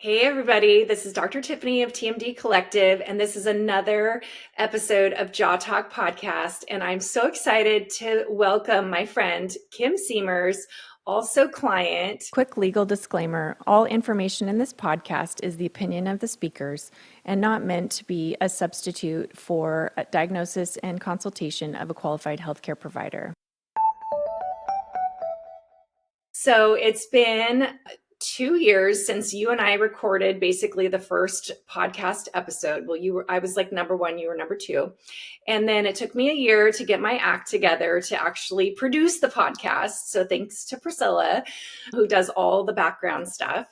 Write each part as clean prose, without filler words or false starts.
Hey, everybody. This is Dr. Tiffany of TMD Collective, and this is another episode of Jaw Talk Podcast. And I'm so excited to welcome my friend, Kim Siemers, also client. Quick legal disclaimer. All information in this podcast is the opinion of the speakers and not meant to be a substitute for a diagnosis and consultation of a qualified healthcare provider. So it's been 2 years since you and I recorded basically the first podcast episode. Well, I was like number one, you were number two. And then it took me a year to get my act together to actually produce the podcast. So thanks to Priscilla, who does all the background stuff.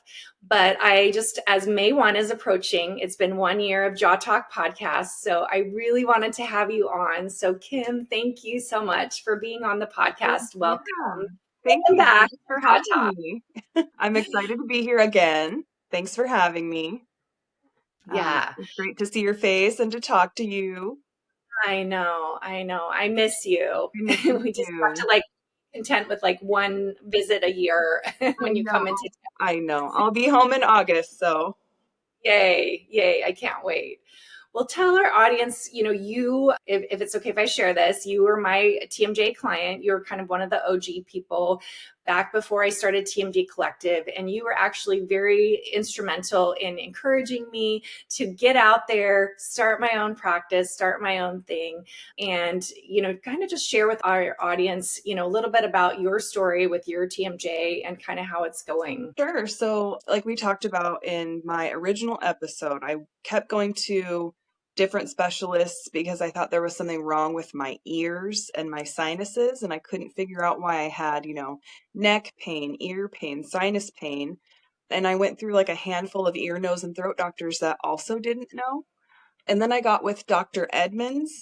But as May 1 is approaching, it's been 1 year of Jaw Talk podcast. So I really wanted to have you on. So Kim, thank you so much for being on the podcast. Welcome. Thank you back for having me. I'm excited to be here again. Thanks for having me. Yeah. It's great to see your face and to talk to you. I know. I miss you. I miss you We just too. have to content with one visit a year when you come into town. I know. I'll be home in August, so. Yay. I can't wait. Well, tell our audience, if it's okay if I share this, you were my TMJ client. You were kind of one of the OG people back before I started TMD Collective. And you were actually very instrumental in encouraging me to get out there, start my own practice, start my own thing, and, kind of just share with our audience, a little bit about your story with your TMJ and kind of how it's going. Sure. So like we talked about in my original episode, I kept going to different specialists because I thought there was something wrong with my ears and my sinuses, and I couldn't figure out why I had, neck pain, ear pain, sinus pain. And I went through like a handful of ear, nose, and throat doctors that also didn't know. And then I got with Dr. Edmund.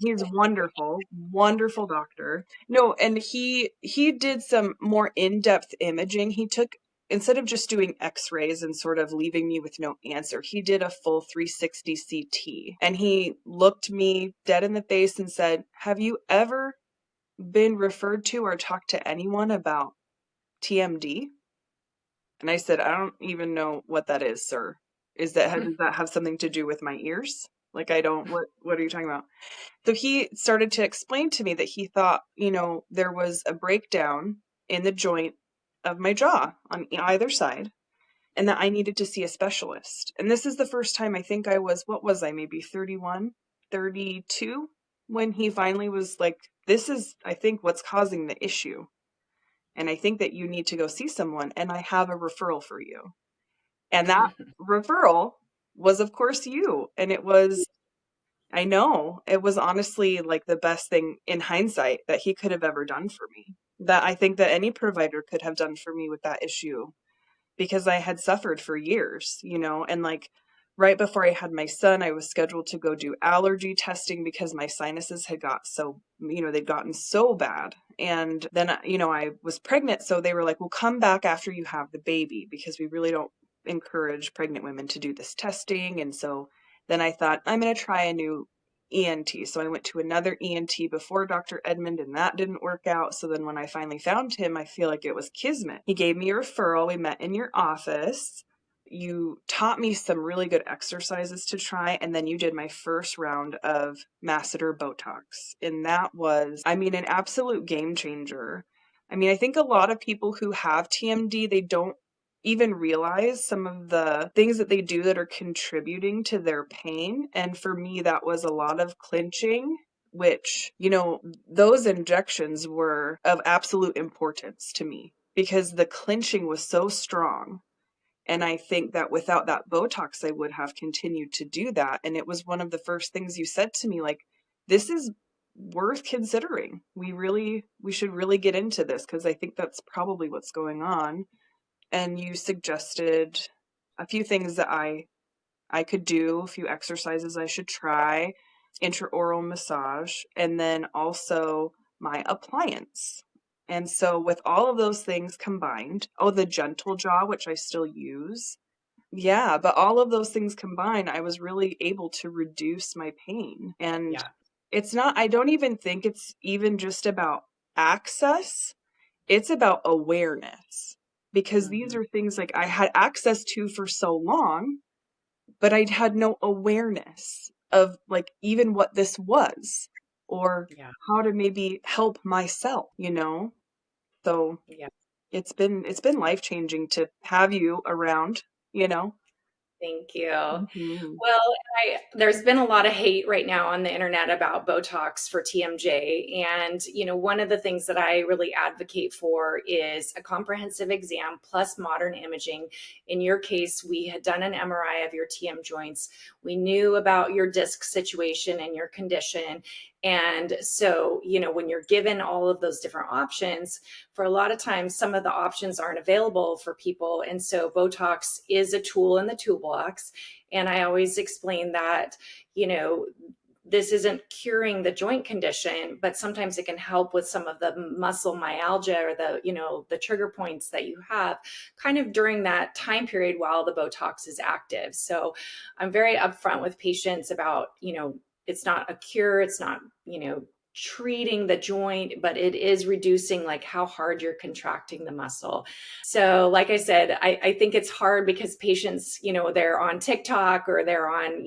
He's wonderful, wonderful doctor. No, and he did some more in-depth imaging. He took, instead of just doing x-rays and sort of leaving me with no answer, he did a full 360 CT. And he looked me dead in the face and said, "Have you ever been referred to or talked to anyone about TMD?" And I said, "I don't even know what that is, sir. Does that have something to do with my ears? Like, what are you talking about?" So he started to explain to me that he thought, there was a breakdown in the joint of my jaw on either side, and that I needed to see a specialist. And this is the first time I think what was I, maybe 31, 32, when he finally was like, "This is, I think, what's causing the issue. And I think that you need to go see someone, and I have a referral for you." And that referral was, of course, you. And it was honestly like the best thing in hindsight that he could have ever done for me. That I think that any provider could have done for me with that issue, because I had suffered for years, and like right before I had my son, I was scheduled to go do allergy testing because my sinuses had they'd gotten so bad. And then, I was pregnant. So they were like, "Well, come back after you have the baby, because we really don't encourage pregnant women to do this testing." And so then I thought, I'm going to try a new ENT. So I went to another ENT before Dr. Edmund, and that didn't work out. So then when I finally found him, I feel like it was kismet. He gave me a referral. We met in your office. You taught me some really good exercises to try, and then you did my first round of masseter Botox. And that was, an absolute game changer. I think a lot of people who have TMD, they don't even realize some of the things that they do that are contributing to their pain. And for me, that was a lot of clinching, which, those injections were of absolute importance to me because the clinching was so strong. And I think that without that Botox, I would have continued to do that. And it was one of the first things you said to me, like, "This is worth considering. We should really get into this, because I think that's probably what's going on." And you suggested a few things that I could do, a few exercises I should try, intraoral massage, and then also my appliance. And so with all of those things combined, the gentle jaw, which I still use. Yeah, but all of those things combined, I was really able to reduce my pain. And I don't even think it's even just about access. It's about awareness. because these Mhm. are things like I had access to for so long, but I had no awareness of like even what this was or Yeah. how to maybe help myself, you know? So Yeah. it's been life-changing to have you around, you know? Thank you. Mhm. Well, there's been a lot of hate right now on the internet about Botox for TMJ. And, one of the things that I really advocate for is a comprehensive exam plus modern imaging. In your case, we had done an MRI of your TM joints. We knew about your disc situation and your condition. And so, when you're given all of those different options, for a lot of times, some of the options aren't available for people. And so, Botox is a tool in the toolbox. And I always explain that, you know, this isn't curing the joint condition, but sometimes it can help with some of the muscle myalgia or the trigger points that you have kind of during that time period while the Botox is active. So I'm very upfront with patients about, it's not a cure, it's not, treating the joint, but it is reducing like how hard you're contracting the muscle. So, like I said, I think it's hard because patients, they're on TikTok or they're on,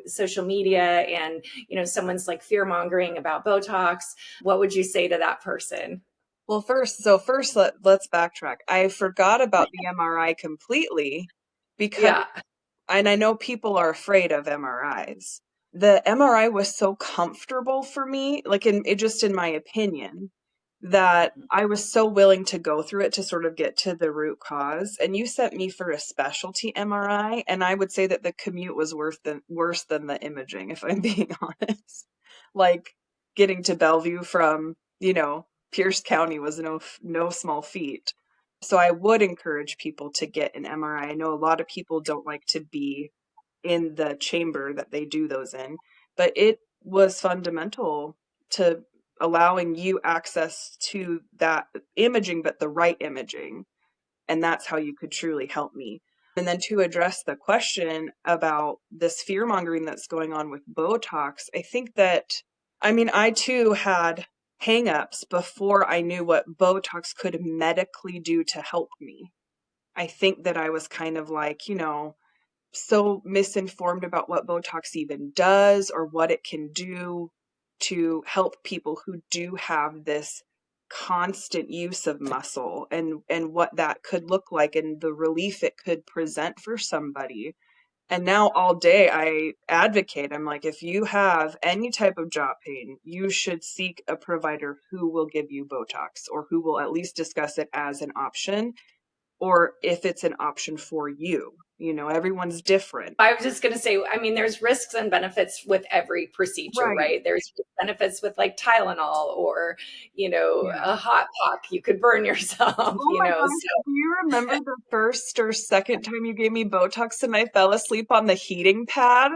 social media and, someone's like fear mongering about Botox. What would you say to that person? Well, let's backtrack. I forgot about the MRI completely because Yeah. and I know people are afraid of MRIs. The MRI was so comfortable for me, like in my opinion, that Mhm. I was so willing to go through it to sort of get to the root cause. And you sent me for a specialty MRI, and I would say that the commute was worse than the imaging, if I'm being honest. Like getting to Bellevue from, Pierce County was no small feat. So I would encourage people to get an MRI. I know a lot of people don't like to be in the chamber that they do those in, but it was fundamental to allowing you access to that imaging, but the right imaging. And that's how you could truly help me. And then to address the question about this fear mongering that's going on with Botox, I think that, I mean, I too had hangups before I knew what Botox could medically do to help me. I think that I was kind of like, so misinformed about what Botox even does or what it can do to help people who do have this constant use of muscle and what that could look like and the relief it could present for somebody. And now all day I advocate, I'm like, if you have any type of jaw pain, you should seek a provider who will give you Botox or who will at least discuss it as an option or if it's an option for you. Everyone's different. I was just going to say, I mean, there's risks and benefits with every procedure, Right. right? There's benefits with like Tylenol or, Yeah. a hot pock, you could burn yourself, Oh my gosh, so do you remember the first or second time you gave me Botox and I fell asleep on the heating pad?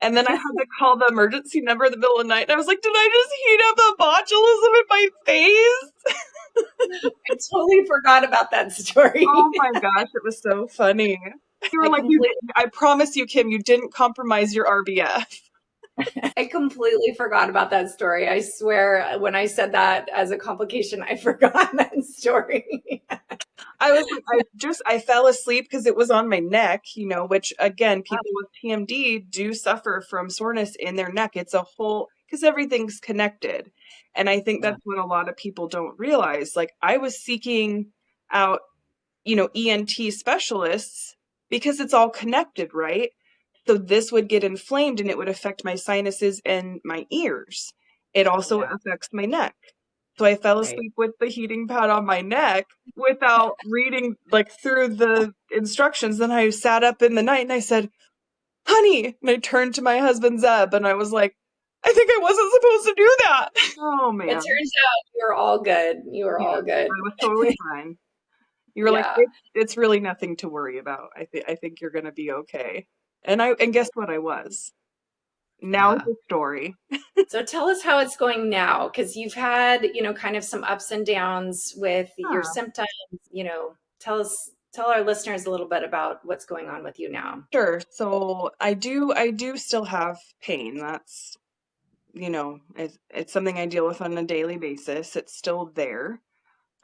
And then I had to call the emergency number in the middle of the night and I was like, did I just heat up a botulism in my face? I totally forgot about that Oh story. my gosh, it was so funny. You were I like, completely I promise you, Kim, you didn't compromise your RBF. I completely forgot about that story. I swear when I said that as a complication, I forgot that story. I was like, I fell asleep because it was on my neck, which again, people with TMD do suffer from soreness in their neck. It's a whole, because everything's connected. And I think Yeah. that's what a lot of people don't realize. Like, I was seeking out, ENT specialists because it's all connected, right? So this would get inflamed and it would affect my sinuses and my ears. It also Yeah. affects my neck. So I fell Right. asleep with the heating pad on my neck without reading like through the instructions. Then I sat up in the night and I said, honey, and I turned to my husband Zeb and I was like, I think I wasn't supposed to do that. Oh It man. turns out you were all good. You were Yeah, all good. I was totally fine. You were like, Yeah. it's really nothing to worry about. I think you're gonna be okay. And guess what I was? Now Yeah. the story. So tell us how it's going now, because you've had, kind of some ups and downs with your Yeah, symptoms. Tell our listeners a little bit about what's going on with you now. sure. So I do still have pain. That's, it's something I deal with on a daily basis. It's still there.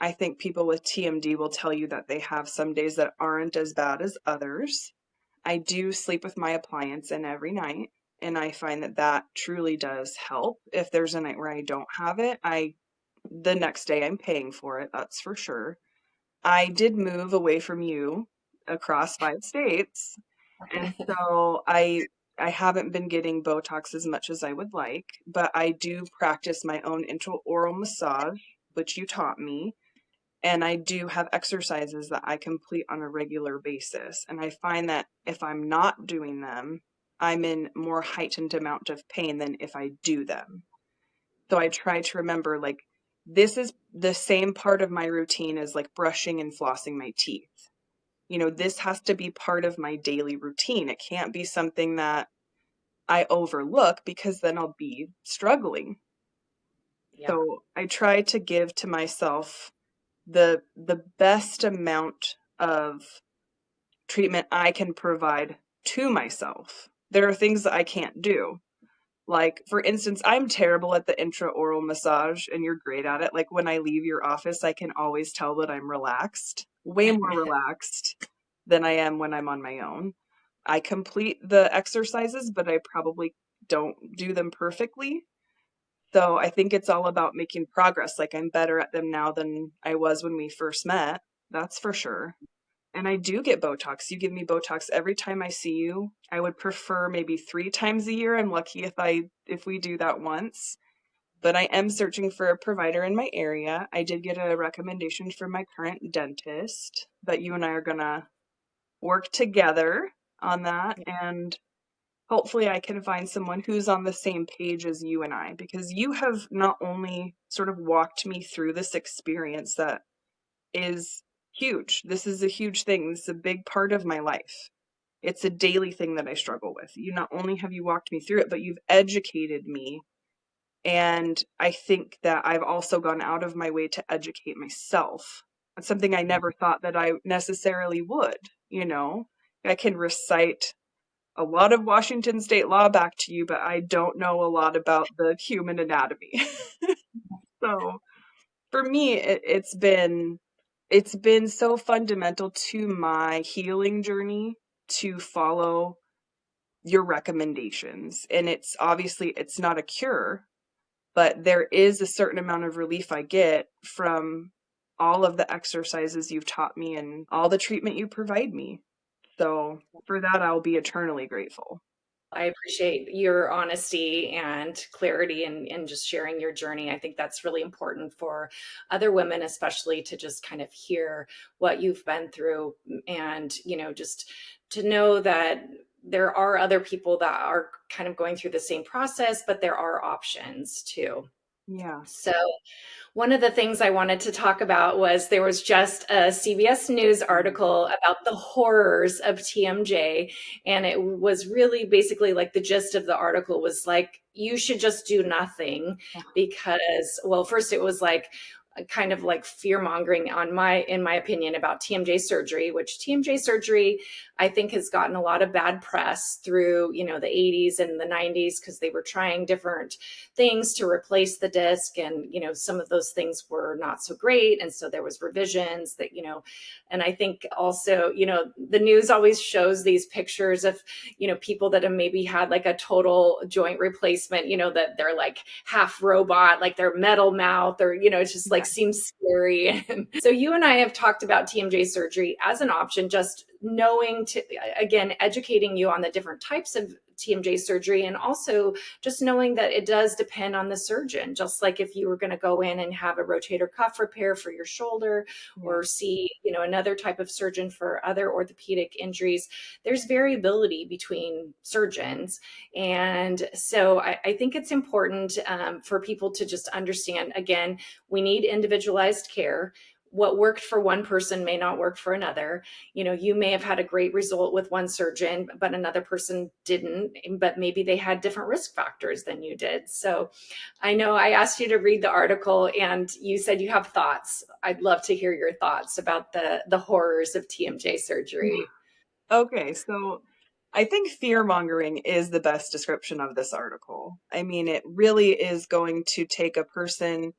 I think people with TMD will tell you that they have some days that aren't as bad as others. I do sleep with my appliance in every night, and I find that that truly does help. If there's a night where I don't have it, the next day I'm paying for it, that's for sure. I did move away from you across 5 states, and so I haven't been getting Botox as much as I would like, but I do practice my own intraoral massage, which you taught me, and I do have exercises that I complete on a regular basis. And I find that if I'm not doing them, I'm in more heightened amount of pain than if I do them. So I try to remember, like, this is the same part of my routine as like brushing and flossing my teeth. This has to be part of my daily routine. It can't be something that I overlook because then I'll be struggling. Yeah. So I try to give to myself the best amount of treatment I can provide to myself. There are things that I can't do. Like, for instance, I'm terrible at the intraoral massage and you're great at it. Like, when I leave your office, I can always tell that I'm relaxed, way more relaxed than I am when I'm on my own. I complete the exercises, but I probably don't do them perfectly. So I think it's all about making progress. Like, I'm better at them now than I was when we first met. That's for sure. And I do get Botox. You give me Botox every time I see you. I would prefer maybe 3 times a year. I'm lucky if we do that once. But I am searching for a provider in my area. I did get a recommendation from my current dentist, but you and I are gonna work together on that, and hopefully I can find someone who's on the same page as you and I, because you have not only sort of walked me through this experience that is huge. This is a huge thing. This is a big part of my life. It's a daily thing that I struggle with. You not only have you walked me through it, but you've educated me. And I think that I've also gone out of my way to educate myself. That's something I never thought that I necessarily would, you know. I can recite a lot of Washington state law back to you, but I don't know a lot about the human anatomy. So for me, it's been so fundamental to my healing journey to follow your recommendations. And it's obviously it's not a cure, but there is a certain amount of relief I get from all of the exercises you've taught me and all the treatment you provide me. So for that, I'll be eternally grateful. I appreciate your honesty and clarity and just sharing your journey. I think that's really important for other women, especially to just kind of hear what you've been through and, just to know that there are other people that are kind of going through the same process, but there are options too. Yeah. So, one of the things I wanted to talk about was there was just a CBS News article about the horrors of TMJ. And it was really basically like the gist of the article was like, you should just do nothing because, well, first it was like, kind of like fear mongering in my opinion about TMJ surgery, which TMJ surgery I think has gotten a lot of bad press through, the 80s and the 90s because they were trying different things to replace the disc, and some of those things were not so great, and so there was revisions that, and I think also, the news always shows these pictures of, people that have maybe had like a total joint replacement, that they're like half robot, like their metal mouth, or it's just like seems scary. So you and I have talked about TMJ surgery as an option, just knowing to, again, educating you on the different types of TMJ surgery, and also just knowing that it does depend on the surgeon. Just like if you were going to go in and have a rotator cuff repair for your shoulder, or see, another type of surgeon for other orthopedic injuries, there's variability between surgeons. And so I think it's important for people to just understand, again, we need individualized care. What worked for one person may not work for another. You may have had a great result with one surgeon, but another person didn't, but maybe they had different risk factors than you did. So I know I asked you to read the article and you said you have thoughts. I'd love to hear your thoughts about the horrors of TMJ surgery. Okay, so I think fear mongering is the best description of this article. I mean, it really is going to take a person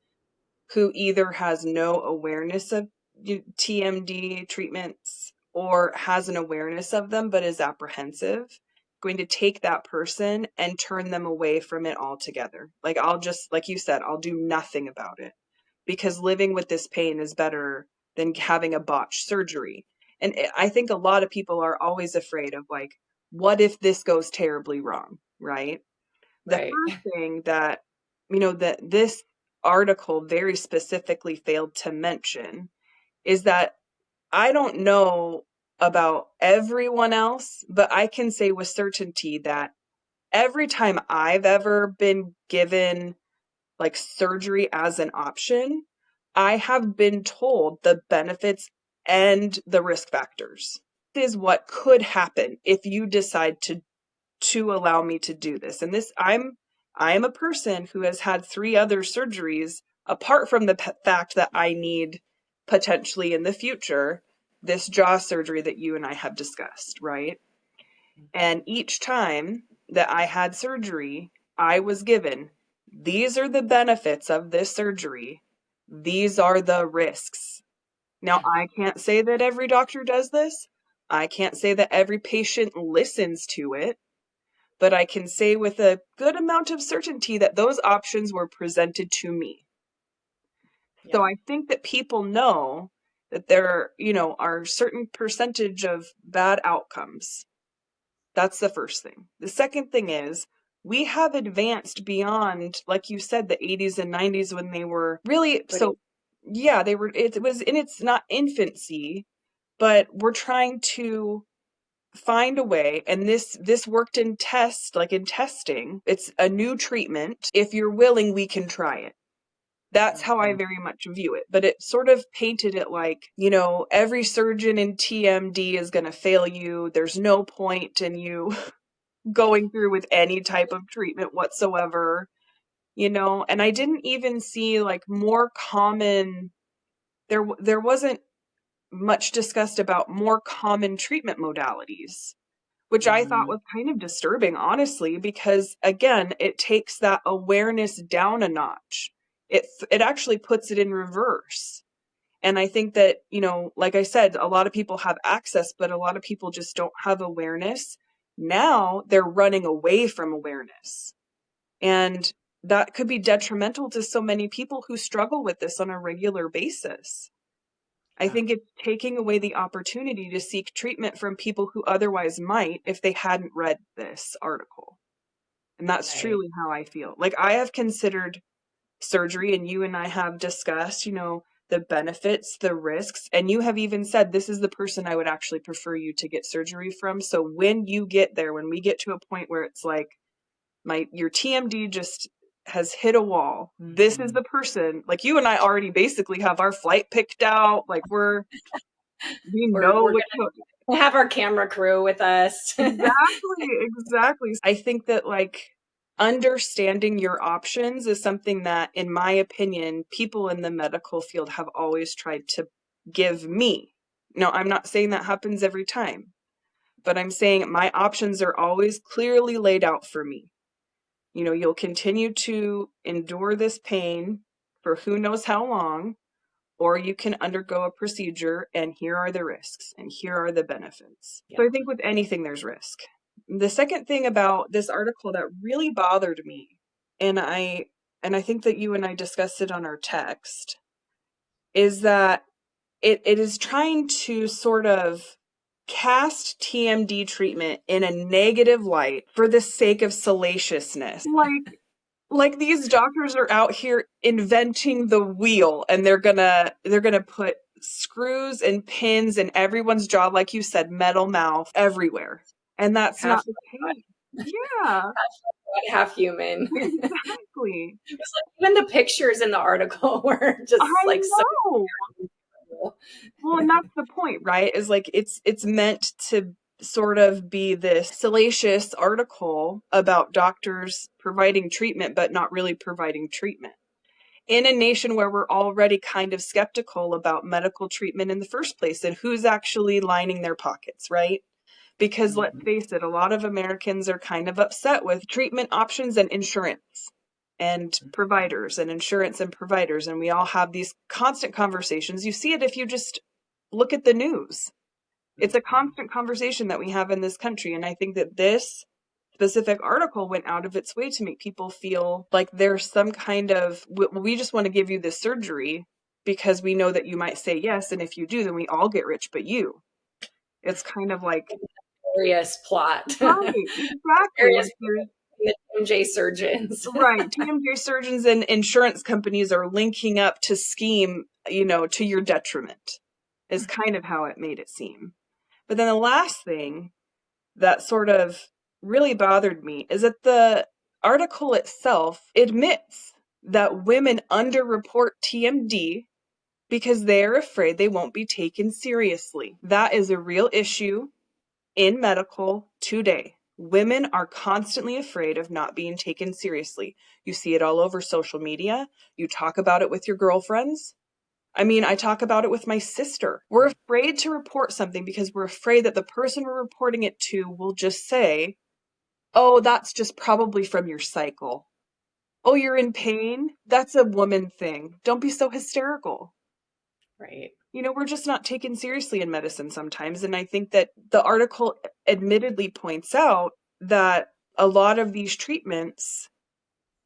who either has no awareness of TMD treatments or has an awareness of them but is apprehensive, going to take that person and turn them away from it altogether. Like, I'll just, like you said, I'll do nothing about it because living with this pain is better than having a botched surgery. And I think a lot of people are always afraid of, like, what if this goes terribly wrong, right? The Right. first thing that, that this article very specifically failed to mention is that I don't know about everyone else, but I can say with certainty that every time I've ever been given like surgery as an option, I have been told the benefits and the risk factors. This is what could happen if you decide to allow me to do this. And I am a person who has had 3 other surgeries apart from the fact that I need potentially in the future this jaw surgery that you and I have discussed, right? And each time that I had surgery, I was given, these are the benefits of this surgery. These are the risks. Now, I can't say that every doctor does this. I can't say that every patient listens to it, but I can say with a good amount of certainty that those options were presented to me. Yeah. So I think that people know that there, are certain percentage of bad outcomes. That's the first thing. The second thing is we have advanced beyond, like you said, the 80s and 90s when they were really, so yeah, it was in its not infancy, but we're trying to find a way, and this worked in testing. It's a new treatment. If you're willing, we can try it. That's how I very much view it. But it sort of painted it like, every surgeon in TMD is going to fail you. There's no point in you going through with any type of treatment whatsoever, and I didn't even see like more common, there wasn't much discussed about more common treatment modalities, which I thought was kind of disturbing, honestly, because again, it takes that awareness down a notch. It actually puts it in reverse. And I think that, like I said, a lot of people have access, but a lot of people just don't have awareness. Now they're running away from awareness. And that could be detrimental to so many people who struggle with this on a regular basis. I think it's taking away the opportunity to seek treatment from people who otherwise might if they hadn't read this article. And that's truly how I feel. Like, I have considered surgery, and you and I have discussed, the benefits, the risks, and you have even said this is the person I would actually prefer you to get surgery from. So when you get there, when we get to a point where it's like your TMD just has hit a wall, this is the person, like you and I already basically have our flight picked out. Like we're We're gonna have our camera crew with us. Exactly. I think that like understanding your options is something that, in my opinion, people in the medical field have always tried to give me. Now, I'm not saying that happens every time, but I'm saying my options are always clearly laid out for me. You'll continue to endure this pain for who knows how long, or you can undergo a procedure, and here are the risks and here are the benefits. Yeah. So I think with anything, there's risk. The second thing about this article that really bothered me, and I think that you and I discussed it on our text, is that it is trying to sort of cast TMD treatment in a negative light for the sake of salaciousness. Like these doctors are out here inventing the wheel, and they're gonna put screws and pins in everyone's jaw, like you said, metal mouth everywhere. And that's not the case. Yeah. Half human. Exactly. It's like even the pictures in the article were just so well, and that's the point, right? Is like it's meant to sort of be this salacious article about doctors providing treatment but not really providing treatment in a nation where we're already kind of skeptical about medical treatment in the first place and who's actually lining their pockets, right? Because let's face it, a lot of Americans are kind of upset with treatment options and insurance. and providers and insurance and providers, and we all have these constant conversations. You see it if you just look at the news. It's a constant conversation that we have in this country, and I think that this specific article went out of its way to make people feel like there's some kind of, we just want to give you this surgery because we know that you might say yes, and if you do, then we all get rich but you. It's kind of like Various plot. right, exactly. Various Like you're the TMJ surgeons. right. TMJ surgeons and insurance companies are linking up to scheme, to your detriment, is kind of how it made it seem. But then the last thing that sort of really bothered me is that the article itself admits that women underreport TMD because they're afraid they won't be taken seriously. That is a real issue in medical today. Women are constantly afraid of not being taken seriously. You see it all over social media. You talk about it with your girlfriends. I mean, I talk about it with my sister. We're afraid to report something because we're afraid that the person we're reporting it to will just say, oh, that's just probably from your cycle. Oh, you're in pain? That's a woman thing. Don't be so hysterical. Right. We're just not taken seriously in medicine sometimes. And I think that the article admittedly points out that a lot of these treatments,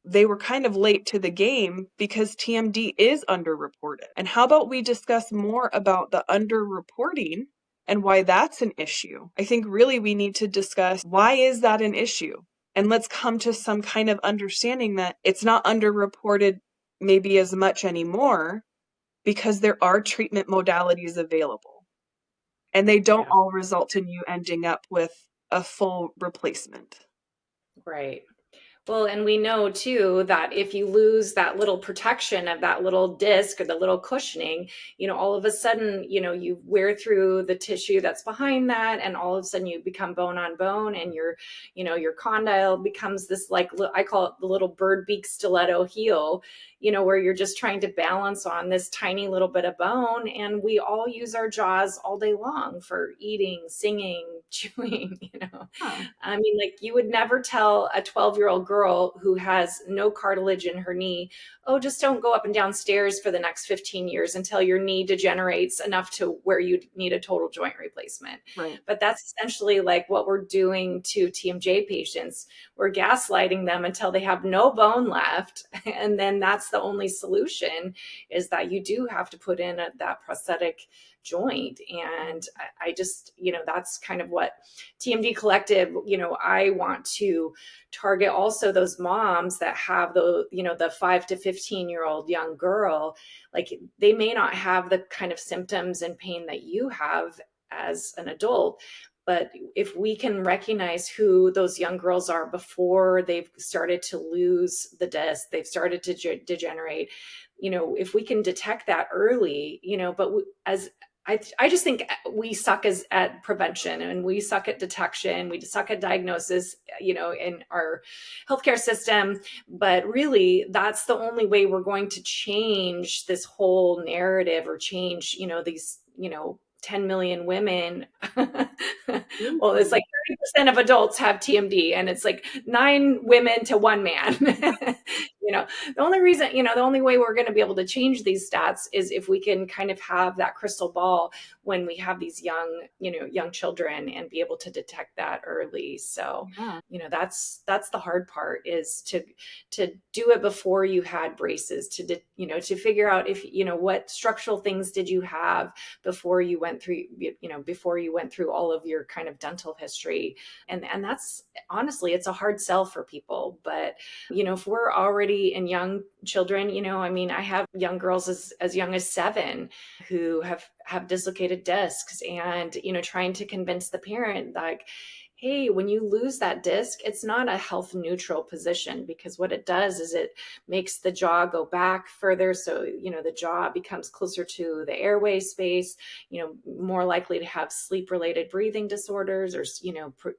they were kind of late to the game because TMD is underreported. And how about we discuss more about the underreporting and why that's an issue? I think really we need to discuss why is that an issue? And let's come to some kind of understanding that it's not underreported maybe as much anymore because there are treatment modalities available. And they don't all result in you ending up with a full replacement. Right. Well, and we know too that if you lose that little protection of that little disc or the little cushioning, all of a sudden, you wear through the tissue that's behind that, and all of a sudden you become bone on bone, and your condyle becomes this, like, I call it the little bird beak stiletto heel, where you're just trying to balance on this tiny little bit of bone. And we all use our jaws all day long for eating, singing, chewing. Huh. I mean, like, you would never tell a 12-year-old girl who has no cartilage in her knee, oh, just don't go up and down stairs for the next 15 years until your knee degenerates enough to where you need a total joint replacement. Right. But that's essentially like what we're doing to TMJ patients. We're gaslighting them until they have no bone left. And then that's the only solution, is that you do have to put in that prosthetic joint. And I just, that's kind of what TMD Collective, I want to target also those moms that have the 5 to 15-year-old young girl. Like, they may not have the kind of symptoms and pain that you have as an adult, but if we can recognize who those young girls are before they've started to lose the disc, they've started to degenerate, if we can detect that early, but as I just think we suck at prevention, and we suck at detection. We suck at diagnosis, in our healthcare system. But really, that's the only way we're going to change this whole narrative, or change, these, 10 million women. Well, it's like 30% of adults have TMD, and it's like 9 women to 1 man. The only reason, the only way we're going to be able to change these stats is if we can kind of have that crystal ball when we have these young children, and be able to detect that early. So, that's the hard part, is to do it before you had braces, to figure out if, what structural things did you have before you went through all of your kind of dental history. And that's, honestly, it's a hard sell for people. But, if we're already in young children, I mean, I have young girls as young as 7 who have dislocated discs, and, trying to convince the parent, like, hey, when you lose that disc, it's not a health neutral position, because what it does is it makes the jaw go back further. So, the jaw becomes closer to the airway space, more likely to have sleep related breathing disorders, or,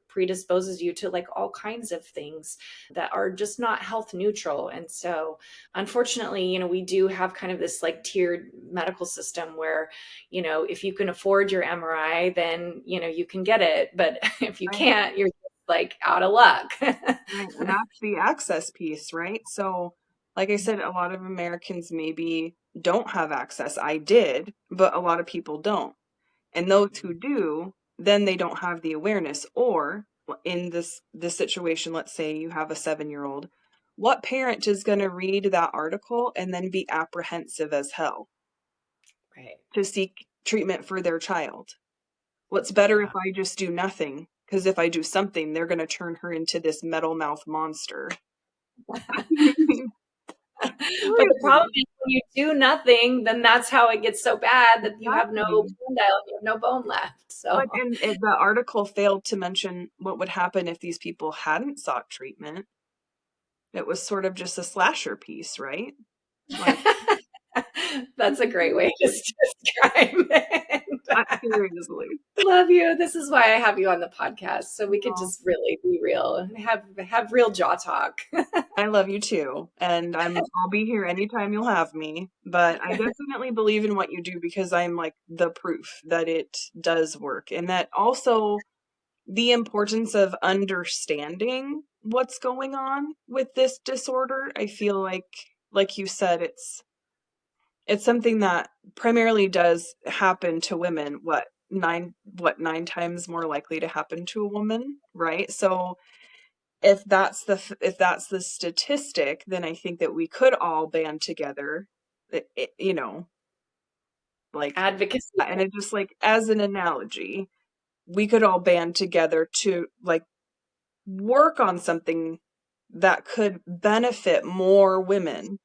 predisposes you to like all kinds of things that are just not health neutral. And so, unfortunately, we do have kind of this like tiered medical system where, if you can afford your MRI, then, you can get it. But if you can't, you're just like out of luck. Right. And that's the access piece, right? So Like I said, a lot of Americans maybe don't have access. I did, but a lot of people don't. And those who do, then they don't have the awareness. Or in this situation, let's say you have a 7-year-old, what parent is going to read that article and then be apprehensive as hell Right. to seek treatment for their child? What's better if Yeah. I just do nothing? Because if I do something, they're going to turn her into this metal mouth monster. But the problem Seriously. is when you do nothing, then that's how it gets so bad that you have no Exactly. dial, you have no bone left. But So and the article failed to mention what would happen if these people hadn't sought treatment. It was sort of just a slasher piece, right? Like, that's a great way to describe it. seriously. Love you. This is why I have you on the podcast, so we could No, just really be real and have real jaw talk. I love you too, and I'll be here anytime you'll have me. But I definitely believe in what you do because I'm like the proof that it does work, and that also the importance of understanding what's going on with this disorder. I feel like you said, it's something that primarily does happen to women. Nine times more likely to happen to a woman, right? So if that's the statistic, then I think that we could all band together, you know, like, Advocacy. and it just like as an analogy, we could all band together to like work on something that could benefit more women.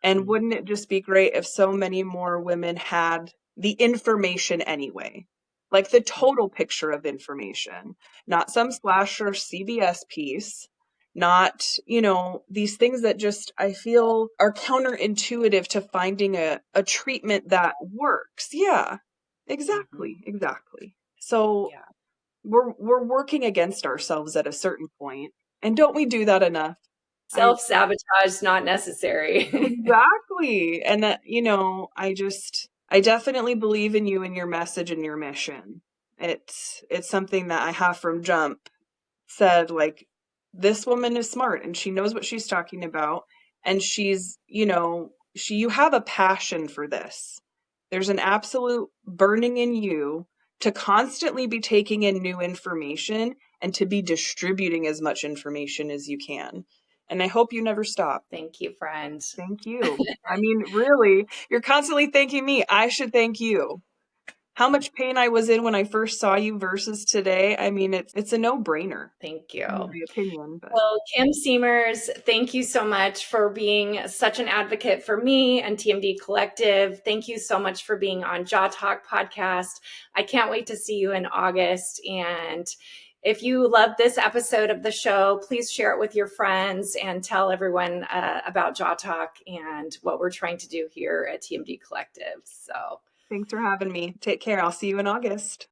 And wouldn't it just be great if so many more women had the information anyway? Like the total picture of information, not some slasher CBS piece, not, these things that just I feel are counterintuitive to finding a treatment that works. Yeah, Mhm. exactly, exactly. So Yeah. we're working against ourselves at a certain point. And don't we do that enough? I Self-sabotage not necessary. Exactly. And that, I definitely believe in you and your message and your mission. It's something that I have from jump said, like, this woman is smart and she knows what she's talking about, and you have a passion for this. There's an absolute burning in you to constantly be taking in new information and to be distributing as much information as you can. And I hope you never stop. Thank you, friend. Thank you. I mean, really, you're constantly thanking me. I should thank you. How much pain I was in when I first saw you versus today. I mean, it's a no-brainer, Thank you. in my opinion, but Well, Kim Siemers, thank you so much for being such an advocate for me and TMD Collective. Thank you so much for being on Jaw Talk podcast. I can't wait to see you in August. And if you love this episode of the show, please share it with your friends and tell everyone about Jaw Talk and what we're trying to do here at TMD Collective. So thanks for having me. Take care. I'll see you in August.